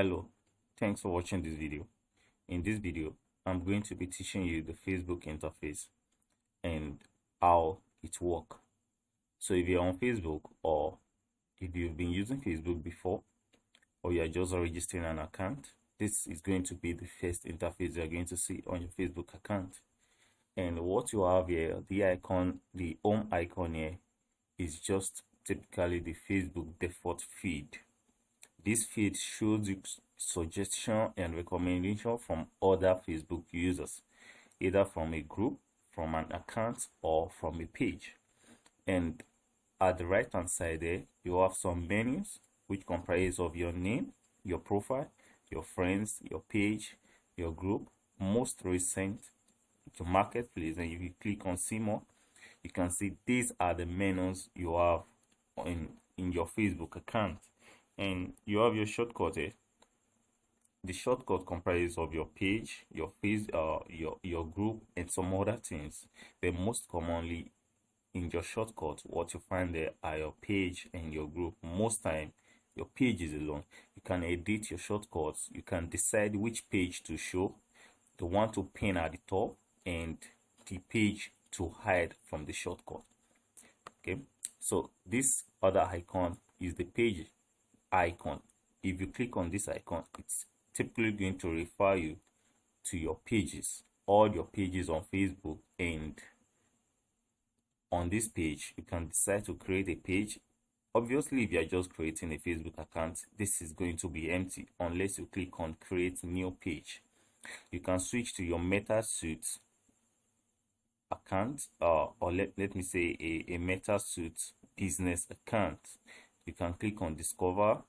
Hello, thanks for watching this video. In this video, I'm going to be teaching you the Facebook interface and how it works. So if you're on Facebook, or if you've been using Facebook before, or you're just registering an account, this is going to be the first interface you're going to see on your Facebook account. And what you have here, the home icon here, is just typically the Facebook default feed. This feed shows you suggestion and recommendation from other Facebook users, either from a group, from an account, or from a page. And at the right hand side there, you have some menus which comprise of your name, your profile, your friends, your page, your group, most recent, your marketplace. And if you click on see more, you can see these are the menus you have in your Facebook account. And you have your shortcut here. The shortcut comprises of your page, your your group, and some other things. But most commonly in your shortcut, what you find there are your page and your group. Most time your page is alone. You can edit your shortcuts. You can decide which page to show, the one to pin at the top, and the page to hide from the shortcut. Okay, so this other icon is the page icon. If you click on this icon, it's typically going to refer you to your pages, all your pages on Facebook. And on this page, you can decide to create a page. Obviously, if you are just creating a Facebook account, this is going to be empty unless you click on create new page. You can switch to your MetaSuite account, or let me say a MetaSuite business account. You can click on discover.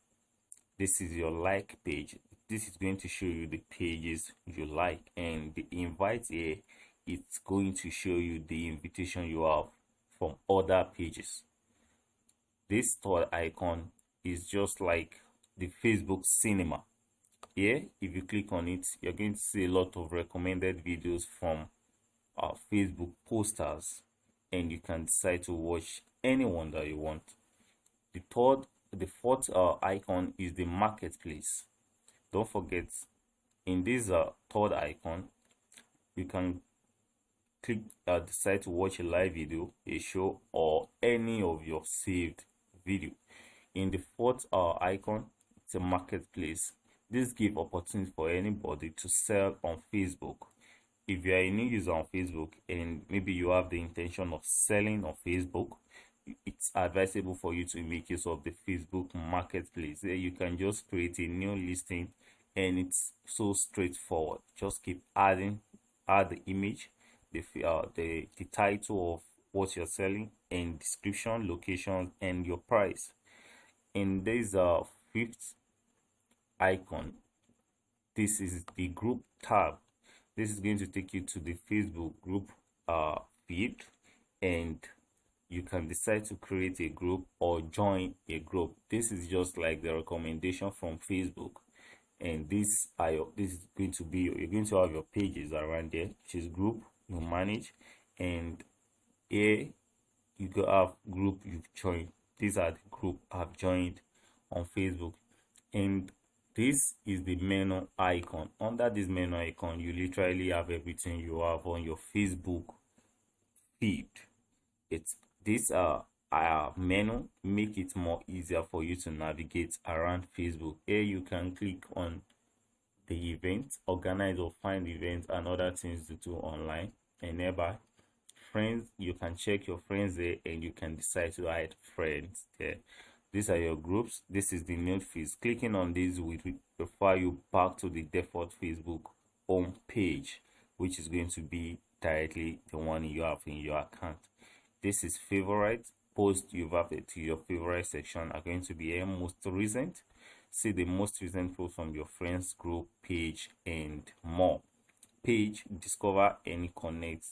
This is your like page. This is going to show you the pages you like, and the invite here, it's going to show you the invitation you have from other pages. This third icon is just like the Facebook cinema. Here, if you click on it, you're going to see a lot of recommended videos from Facebook posters, and you can decide to watch anyone that you want. The fourth icon is the marketplace. Don't forget, in this third icon, you can click decide to watch a live video, a show, or any of your saved video. In the fourth icon, it's a marketplace. This gives opportunity for anybody to sell on Facebook. If you are a new user on Facebook and maybe you have the intention of selling on Facebook, it's advisable for you to make use of the Facebook marketplace. There you can just create a new listing, and it's so straightforward. Just keep add the image, the title of what you're selling, and description, location, and your price. And there's a fifth icon. This is the group tab. This is going to take you to the Facebook group feed, and you can decide to create a group or join a group. This is just like the recommendation from Facebook. And this is going to be, you're going to have your pages around there, which is group you manage, and here you go have group you've joined. These are the group I've joined on Facebook. And this is the menu icon. Under this menu icon, you literally have everything you have on your Facebook feed. It's this menu make it more easier for you to navigate around Facebook. Here you can click on the event, organize or find events and other things to do online. And nearby friends, you can check your friends there, and you can decide to hide friends there. These are your groups. This is the new feeds. Clicking on this will refer you back to the default Facebook home page, which is going to be directly the one you have in your account. This is favorite. Post you've added to your favorite section are going to be here. Most recent. See the most recent post from your friends group, page, and more. Page, discover and connect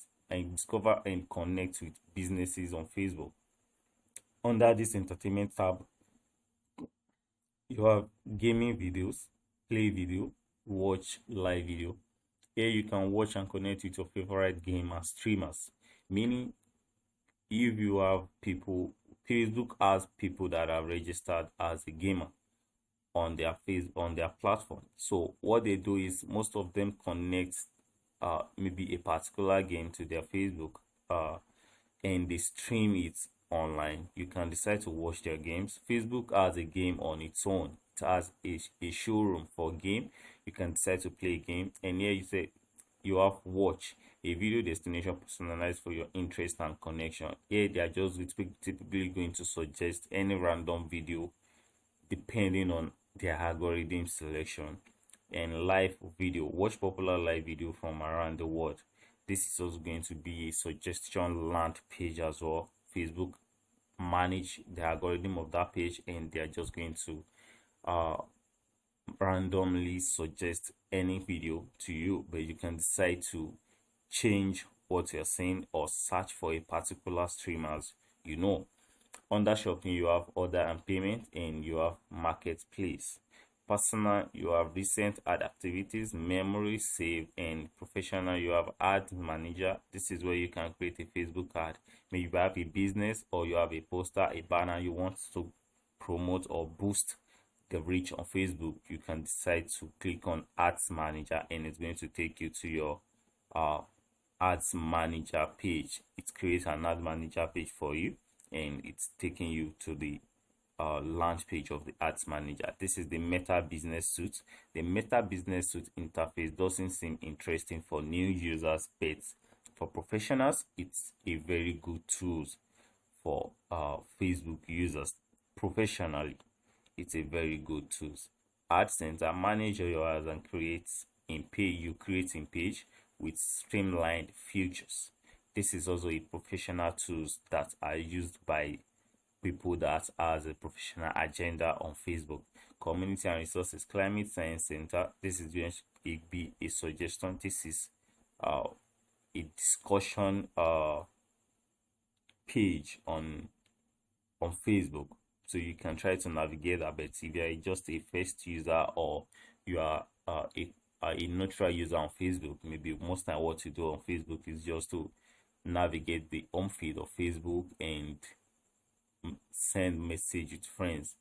with businesses on Facebook. Under this entertainment tab, you have gaming videos, play video, watch live video. Here you can watch and connect with your favorite gamer streamers, meaning if you have people, Facebook has people that are registered as a gamer on their platform. So what they do is most of them connect maybe a particular game to their Facebook, and they stream it online. You can decide to watch their games. Facebook has a game on its own. It has a showroom for game. You can decide to play a game, and here you say you have watch, a video destination personalized for your interest and connection. Here they are just typically going to suggest any random video depending on their algorithm selection. And live video, watch popular live video from around the world. This is also going to be a suggestion land page as well. Facebook manage the algorithm of that page, and they are just going to randomly suggest any video to you, but you can decide to change what you're saying or search for a particular streamers. Under shopping, you have order and payment, and you have marketplace. Personal, you have recent ad activities, memory save, and professional, you have ad manager. This is where you can create a Facebook ad. Maybe you have a business or you have a poster, a banner you want to promote or boost the reach on Facebook. You can decide to click on ads manager, and it's going to take you to your ads manager page. It creates an ad manager page for you, and it's taking you to the launch page of the ads manager. This is the Meta Business Suite. The Meta Business Suite interface doesn't seem interesting for new users, but for professionals, it's a very good tool for Facebook users. Professionally, it's a very good tool. Ad Center, manage your ads and create in page with streamlined features. This is also a professional tools that are used by people that has a professional agenda on Facebook. Community and resources, Climate Science Center. This is going to be a suggestion. This is a discussion page on Facebook, so you can try to navigate that. But if you are just a first user, or you are a neutral user on Facebook, maybe most time what you do on Facebook is just to navigate the home feed of Facebook and send message with friends.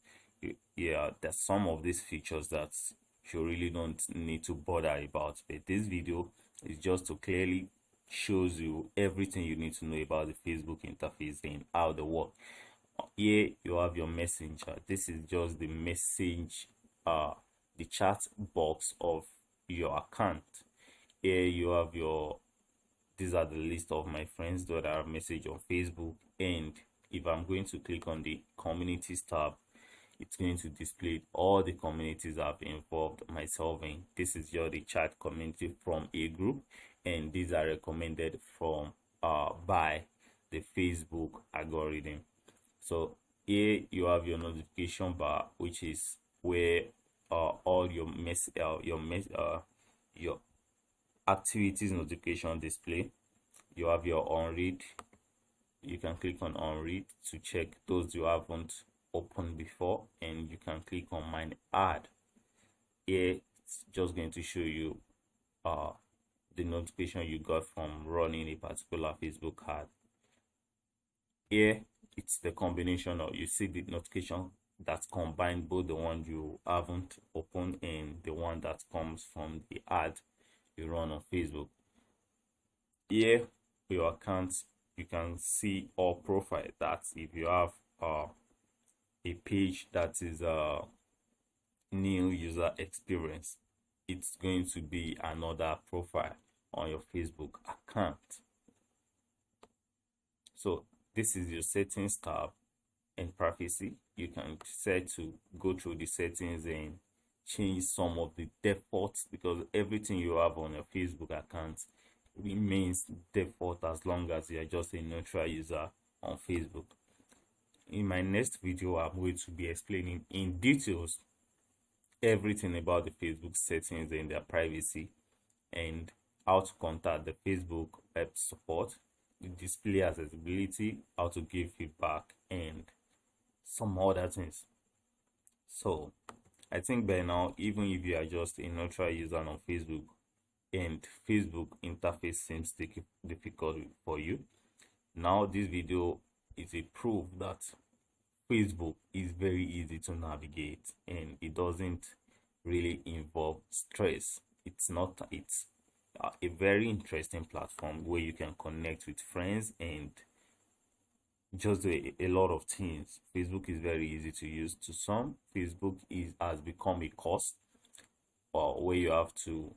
There's some of these features that you really don't need to bother about, but this video is just to clearly shows you everything you need to know about the Facebook interface and how they work. Here you have your messenger. This is just the message, the chat box of your account. Here you have these are the list of my friends that are message on Facebook, and if I'm going to click on the communities tab, it's going to display all the communities I've involved myself in. This is your the chat community from a group, and these are recommended from by the Facebook algorithm. So here you have your notification bar, which is where all your activities notification display. You have your unread. You can click on unread to check those you haven't opened before, and you can click on mine ad. Here it's just going to show you the notification you got from running a particular Facebook ad. Here it's the combination of, you see the notification that combine both the one you haven't opened and the one that comes from the ad you run on Facebook. Here your account, you can see all profile. That if you have a page that is a new user experience, it's going to be another profile on your Facebook account. So this is your settings tab and privacy. You can set to go through the settings and change some of the defaults, because everything you have on your Facebook account remains default as long as you are just a neutral user on Facebook. In my next video, I'm going to be explaining in details everything about the Facebook settings and their privacy, and how to contact the Facebook web support, the display accessibility, how to give feedback, and some other things. So I think by now, even if you are just a neutral user on Facebook and Facebook interface seems difficult for you, now this video is a proof that Facebook is very easy to navigate and it doesn't really involve stress. It's a very interesting platform where you can connect with friends and just do a lot of things. Facebook is very easy to use. To some, Facebook is has become a course or where you have to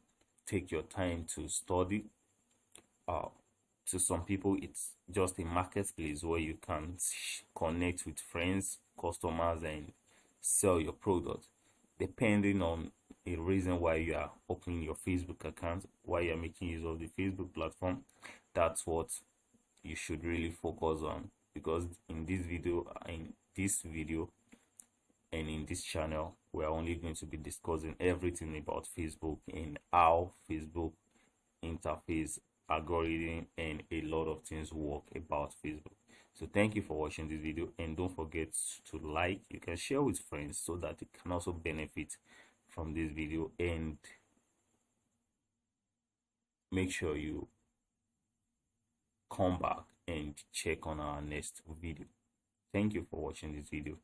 take your time to study. Uh, to some people, it's just a marketplace where you can connect with friends, customers, and sell your product. Depending on a reason why you are opening your Facebook account, why you're making use of the Facebook platform, that's what you should really focus on. Because in this video and in this channel, we're only going to be discussing everything about Facebook and how Facebook interface, algorithm, and a lot of things work about Facebook. So thank you for watching this video, and don't forget to like. You can share with friends so that they can also benefit from this video, and make sure you come back and check on our next video. Thank you for watching this video.